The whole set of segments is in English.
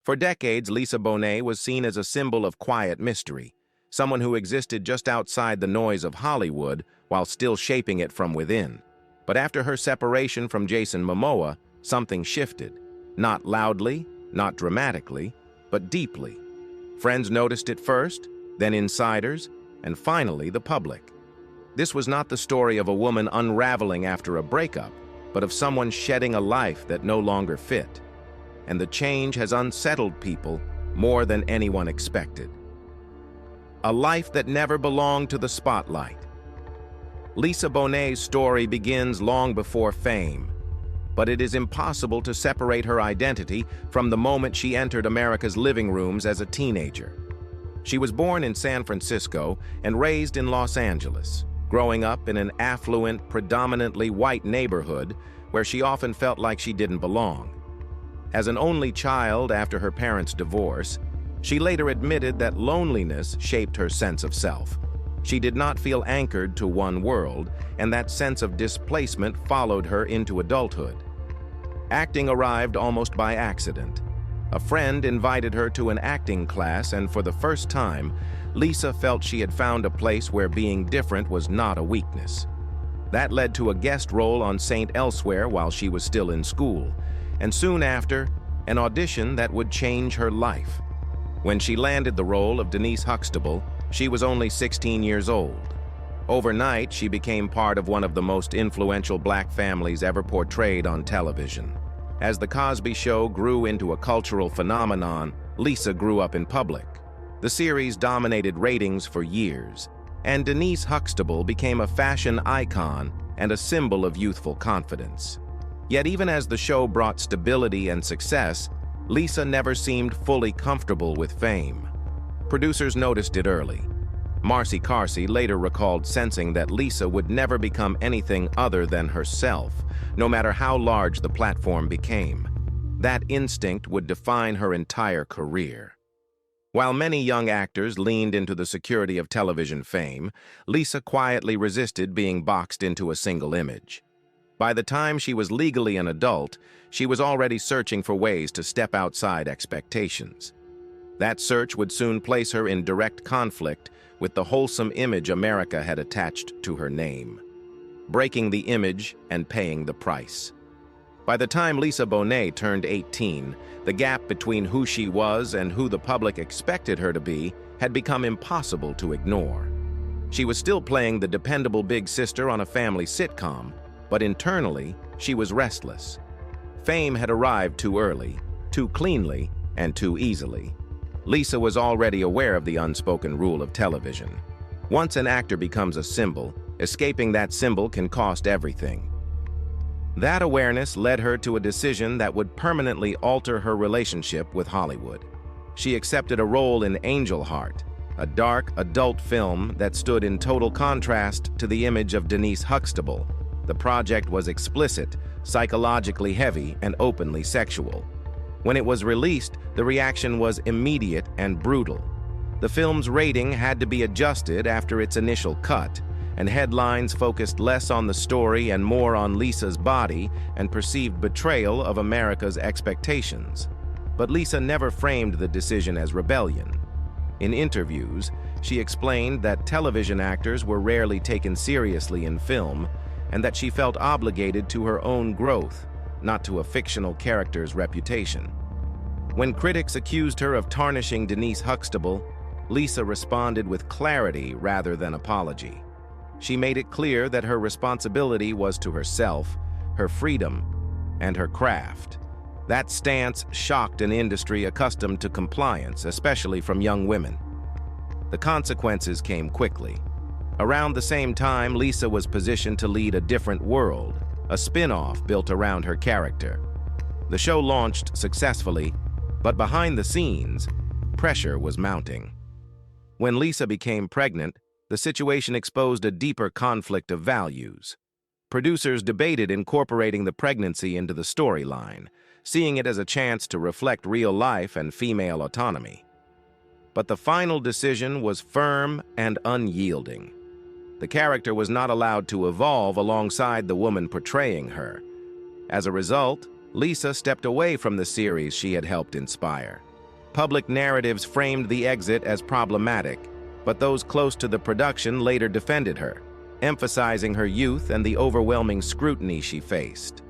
For decades, Lisa Bonet was seen as a symbol of quiet mystery, someone who existed just outside the noise of Hollywood while still shaping it from within. But after her separation from Jason Mimoa, something shifted. Not loudly, not dramatically, but deeply. Friends noticed it first, then insiders, and finally the public. This was not the story of a woman unraveling after a breakup, but of someone shedding a life that no longer fit. And the change has unsettled people more than anyone expected. A life that never belonged to the spotlight. Lisa Bonet's story begins long before fame, but it is impossible to separate her identity from the moment she entered America's living rooms as a teenager. She was born in San Francisco and raised in Los Angeles, growing up in an affluent, predominantly white neighborhood where she often felt like she didn't belong. As an only child after her parents' divorce, she later admitted that loneliness shaped her sense of self. She did not feel anchored to one world, and that sense of displacement followed her into adulthood. Acting arrived almost by accident. A friend invited her to an acting class, and for the first time, Lisa felt she had found a place where being different was not a weakness. That led to a guest role on St. Elsewhere while she was still in school, and soon after, an audition that would change her life. When she landed the role of Denise Huxtable, she was only 16 years old. Overnight, she became part of one of the most influential black families ever portrayed on television. As The Cosby Show grew into a cultural phenomenon, Lisa grew up in public. The series dominated ratings for years, and Denise Huxtable became a fashion icon and a symbol of youthful confidence. Yet even as the show brought stability and success, Lisa never seemed fully comfortable with fame. Producers noticed it early. Marcy Carsey later recalled sensing that Lisa would never become anything other than herself, no matter how large the platform became. That instinct would define her entire career. While many young actors leaned into the security of television fame, Lisa quietly resisted being boxed into a single image. By the time she was legally an adult, she was already searching for ways to step outside expectations. That search would soon place her in direct conflict with the wholesome image America had attached to her name. Breaking the image and paying the price. By the time Lisa Bonet turned 18, the gap between who she was and who the public expected her to be had become impossible to ignore. She was still playing the dependable big sister on a family sitcom, but internally, she was restless. Fame had arrived too early, too cleanly, and too easily. Lisa was already aware of the unspoken rule of television. Once an actor becomes a symbol, escaping that symbol can cost everything. That awareness led her to a decision that would permanently alter her relationship with Hollywood. She accepted a role in Angel Heart, a dark, adult film that stood in total contrast to the image of Denise Huxtable. The project was explicit, psychologically heavy, and openly sexual. When it was released, the reaction was immediate and brutal. The film's rating had to be adjusted after its initial cut, and headlines focused less on the story and more on Lisa's body and perceived betrayal of America's expectations. But Lisa never framed the decision as rebellion. In interviews, she explained that television actors were rarely taken seriously in film, and that she felt obligated to her own growth, not to a fictional character's reputation. When critics accused her of tarnishing Denise Huxtable, Lisa responded with clarity rather than apology. She made it clear that her responsibility was to herself, her freedom, and her craft. That stance shocked an industry accustomed to compliance, especially from young women. The consequences came quickly. Around the same time, Lisa was positioned to lead A Different World, a spin-off built around her character. The show launched successfully, but behind the scenes, pressure was mounting. When Lisa became pregnant, the situation exposed a deeper conflict of values. Producers debated incorporating the pregnancy into the storyline, seeing it as a chance to reflect real life and female autonomy. But the final decision was firm and unyielding. The character was not allowed to evolve alongside the woman portraying her. As a result, Lisa stepped away from the series she had helped inspire. Public narratives framed the exit as problematic, but those close to the production later defended her, emphasizing her youth and the overwhelming scrutiny she faced.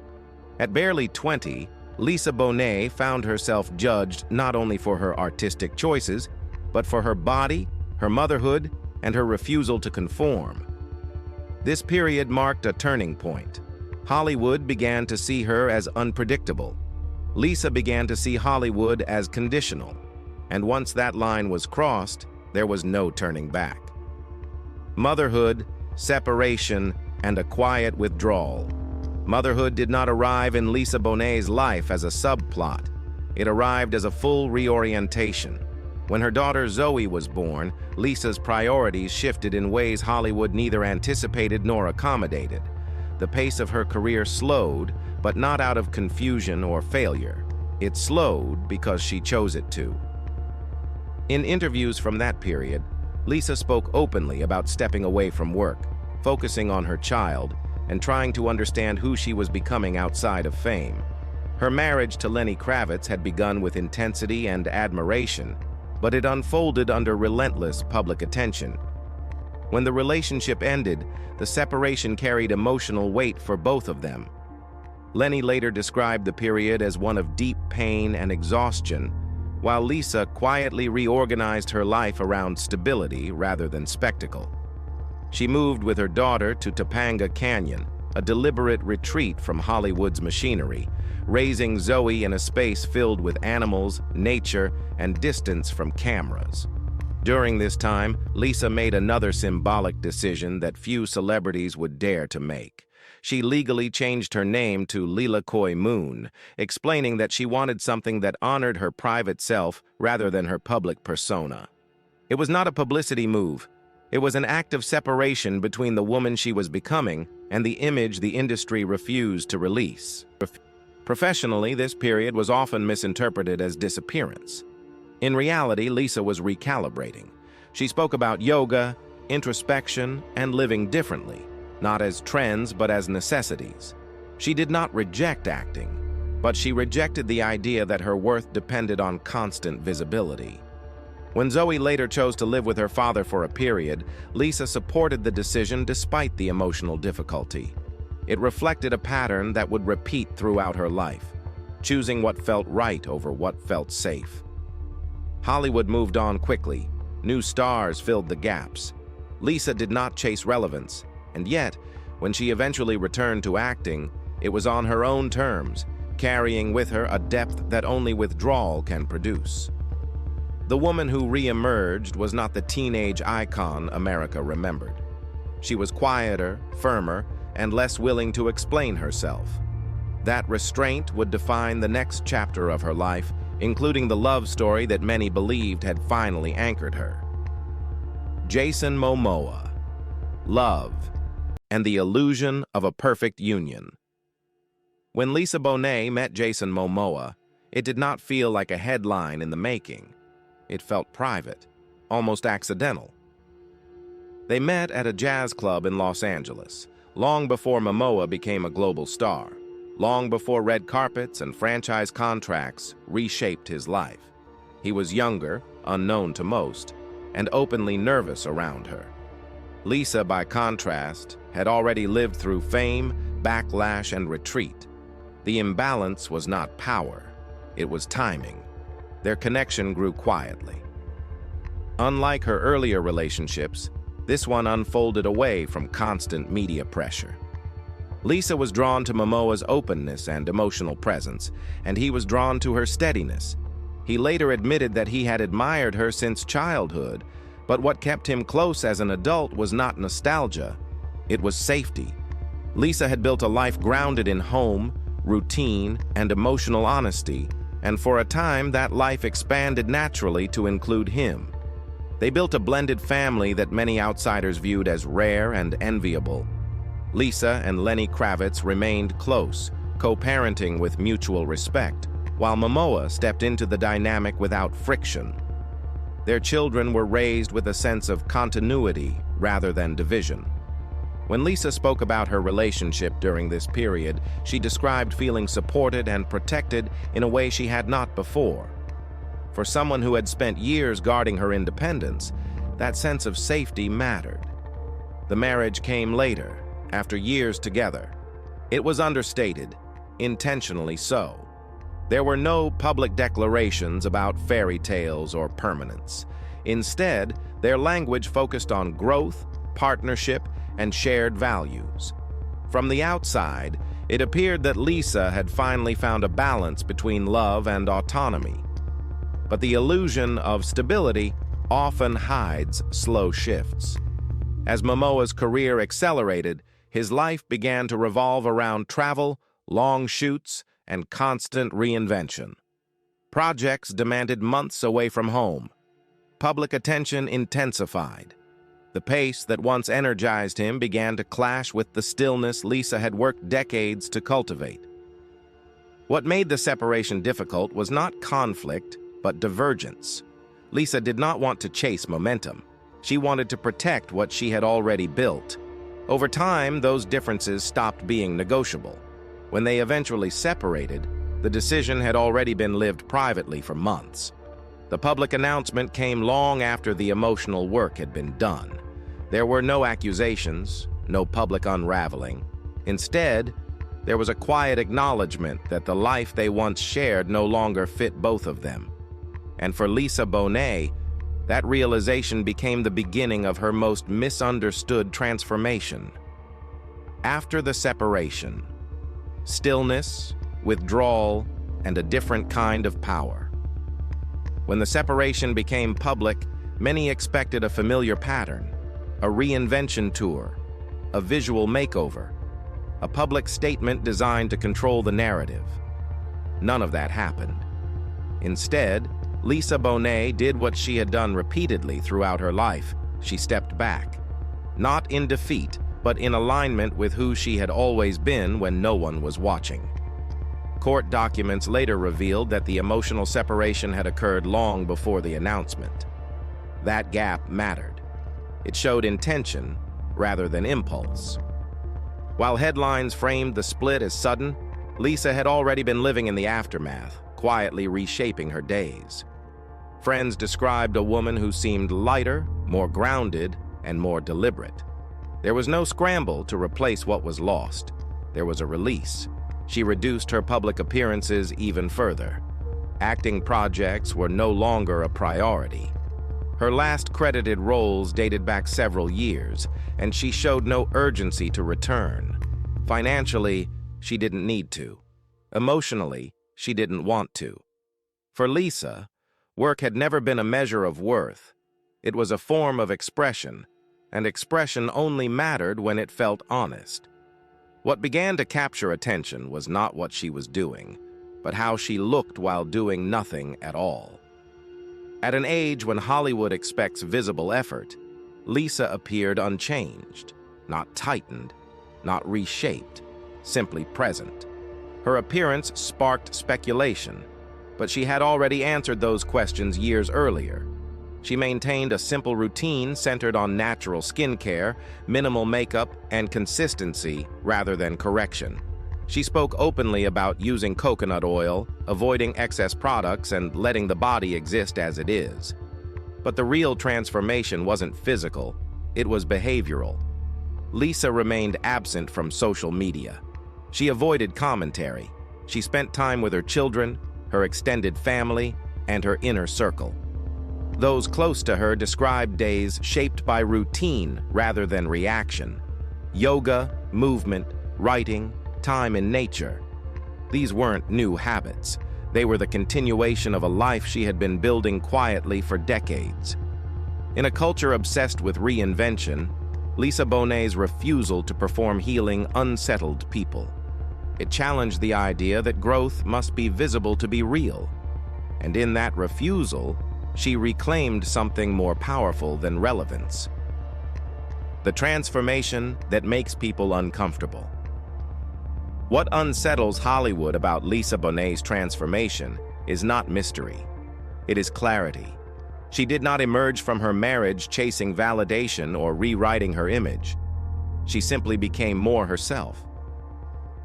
At barely 20, Lisa Bonet found herself judged not only for her artistic choices, but for her body, her motherhood, and her refusal to conform. This period marked a turning point. Hollywood began to see her as unpredictable. Lisa began to see Hollywood as conditional, and once that line was crossed, there was no turning back. Motherhood, separation, and a quiet withdrawal. Motherhood did not arrive in Lisa Bonet's life as a subplot. It arrived as a full reorientation. When her daughter Zoe was born, Lisa's priorities shifted in ways Hollywood neither anticipated nor accommodated. The pace of her career slowed, but not out of confusion or failure. It slowed because she chose it to. In interviews from that period, Lisa spoke openly about stepping away from work, focusing on her child, and trying to understand who she was becoming outside of fame. Her marriage to Lenny Kravitz had begun with intensity and admiration, but it unfolded under relentless public attention. When the relationship ended, the separation carried emotional weight for both of them. Lenny later described the period as one of deep pain and exhaustion, while Lisa quietly reorganized her life around stability rather than spectacle. She moved with her daughter to Topanga Canyon, a deliberate retreat from Hollywood's machinery, raising Zoe in a space filled with animals, nature, and distance from cameras. During this time, Lisa made another symbolic decision that few celebrities would dare to make. She legally changed her name to Lila Koi Moon, explaining that she wanted something that honored her private self rather than her public persona. It was not a publicity move. It was an act of separation between the woman she was becoming and the image the industry refused to release. Professionally, this period was often misinterpreted as disappearance. In reality, Lisa was recalibrating. She spoke about yoga, introspection, and living differently, not as trends but as necessities. She did not reject acting, but she rejected the idea that her worth depended on constant visibility. When Zoe later chose to live with her father for a period, Lisa supported the decision despite the emotional difficulty. It reflected a pattern that would repeat throughout her life, choosing what felt right over what felt safe. Hollywood moved on quickly. New stars filled the gaps. Lisa did not chase relevance, and yet, when she eventually returned to acting, it was on her own terms, carrying with her a depth that only withdrawal can produce. The woman who re-emerged was not the teenage icon America remembered. She was quieter, firmer, and less willing to explain herself. That restraint would define the next chapter of her life, including the love story that many believed had finally anchored her. Jason Mimoa, Love, and the Illusion of a Perfect Union. When Lisa Bonet met Jason Mimoa, it did not feel like a headline in the making. It felt private, almost accidental. They met at a jazz club in Los Angeles, long before Momoa became a global star, long before red carpets and franchise contracts reshaped his life. He was younger, unknown to most, and openly nervous around her. Lisa, by contrast, had already lived through fame, backlash, and retreat. The imbalance was not power, it was timing. Their connection grew quietly. Unlike her earlier relationships, this one unfolded away from constant media pressure. Lisa was drawn to Momoa's openness and emotional presence, and he was drawn to her steadiness. He later admitted that he had admired her since childhood, but what kept him close as an adult was not nostalgia, it was safety. Lisa had built a life grounded in home, routine, and emotional honesty, and for a time that life expanded naturally to include him. They built a blended family that many outsiders viewed as rare and enviable. Lisa and Lenny Kravitz remained close, co-parenting with mutual respect, while Momoa stepped into the dynamic without friction. Their children were raised with a sense of continuity rather than division. When Lisa spoke about her relationship during this period, she described feeling supported and protected in a way she had not before. For someone who had spent years guarding her independence, that sense of safety mattered. The marriage came later, after years together. It was understated, intentionally so. There were no public declarations about fairy tales or permanence. Instead, their language focused on growth, partnership, and shared values. From the outside, it appeared that Lisa had finally found a balance between love and autonomy. But the illusion of stability often hides slow shifts. As Momoa's career accelerated, his life began to revolve around travel, long shoots, and constant reinvention. Projects demanded months away from home. Public attention intensified. The pace that once energized him began to clash with the stillness Lisa had worked decades to cultivate. What made the separation difficult was not conflict, but divergence. Lisa did not want to chase momentum. She wanted to protect what she had already built. Over time, those differences stopped being negotiable. When they eventually separated, the decision had already been lived privately for months. The public announcement came long after the emotional work had been done. There were no accusations, no public unraveling. Instead, there was a quiet acknowledgement that the life they once shared no longer fit both of them. And for Lisa Bonet, that realization became the beginning of her most misunderstood transformation. After the separation, stillness, withdrawal, and a different kind of power. When the separation became public, many expected a familiar pattern, a reinvention tour, a visual makeover, a public statement designed to control the narrative. None of that happened. Instead, Lisa Bonet did what she had done repeatedly throughout her life. She stepped back, not in defeat, but in alignment with who she had always been when no one was watching. Court documents later revealed that the emotional separation had occurred long before the announcement. That gap mattered. It showed intention rather than impulse. While headlines framed the split as sudden, Lisa had already been living in the aftermath, quietly reshaping her days. Friends described a woman who seemed lighter, more grounded, and more deliberate. There was no scramble to replace what was lost. There was a release. She reduced her public appearances even further. Acting projects were no longer a priority. Her last credited roles dated back several years, and she showed no urgency to return. Financially, she didn't need to. Emotionally, she didn't want to. For Lisa, work had never been a measure of worth. It was a form of expression, and expression only mattered when it felt honest. What began to capture attention was not what she was doing, but how she looked while doing nothing at all. At an age when Hollywood expects visible effort, Lisa appeared unchanged, not tightened, not reshaped, simply present. Her appearance sparked speculation, but she had already answered those questions years earlier. She maintained a simple routine centered on natural skincare, minimal makeup, and consistency rather than correction. She spoke openly about using coconut oil, avoiding excess products, and letting the body exist as it is. But the real transformation wasn't physical, it was behavioral. Lisa remained absent from social media. She avoided commentary. She spent time with her children, her extended family, and her inner circle. Those close to her described days shaped by routine rather than reaction. Yoga, movement, writing, time in nature. These weren't new habits. They were the continuation of a life she had been building quietly for decades. In a culture obsessed with reinvention, Lisa Bonet's refusal to perform healing unsettled people. It challenged the idea that growth must be visible to be real. And in that refusal, she reclaimed something more powerful than relevance. The transformation that makes people uncomfortable. What unsettles Hollywood about Lisa Bonet's transformation is not mystery. It is clarity. She did not emerge from her marriage chasing validation or rewriting her image. She simply became more herself.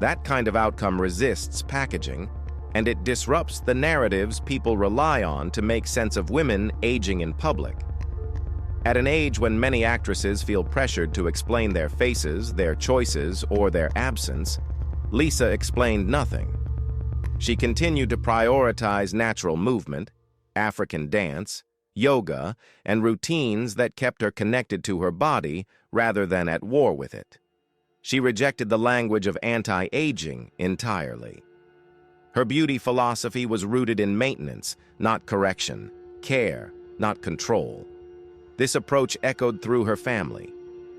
That kind of outcome resists packaging. and it disrupts the narratives people rely on to make sense of women aging in public. At an age when many actresses feel pressured to explain their faces, their choices, or their absence, Lisa explained nothing. She continued to prioritize natural movement, African dance, yoga, and routines that kept her connected to her body rather than at war with it. She rejected the language of anti-aging entirely. Her beauty philosophy was rooted in maintenance, not correction, care, not control. This approach echoed through her family.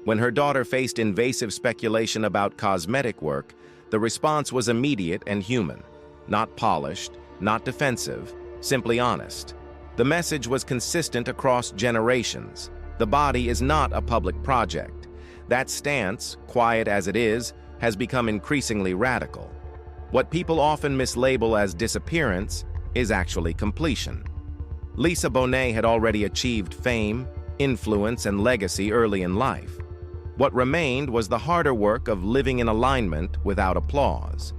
When her daughter faced invasive speculation about cosmetic work, the response was immediate and human, not polished, not defensive, simply honest. The message was consistent across generations. The body is not a public project. That stance, quiet as it is, has become increasingly radical. What people often mislabel as disappearance is actually completion. Lisa Bonet had already achieved fame, influence, and legacy early in life. What remained was the harder work of living in alignment without applause.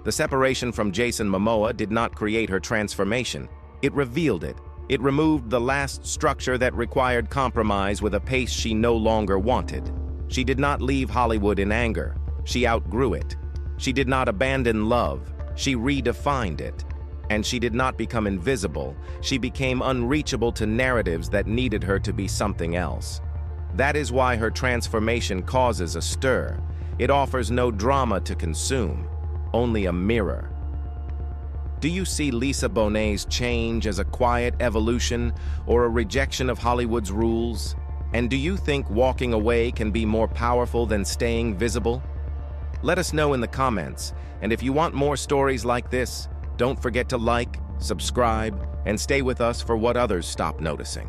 The separation from Jason Mimoa did not create her transformation. It revealed it. It removed the last structure that required compromise with a pace she no longer wanted. She did not leave Hollywood in anger. She outgrew it. She did not abandon love. She redefined it. And she did not become invisible. She became unreachable to narratives that needed her to be something else. That is why her transformation causes a stir. It offers no drama to consume, only a mirror. Do you see Lisa Bonet's change as a quiet evolution or a rejection of Hollywood's rules? And do you think walking away can be more powerful than staying visible? Let us know in the comments, and if you want more stories like this, don't forget to like, subscribe, and stay with us for what others stop noticing.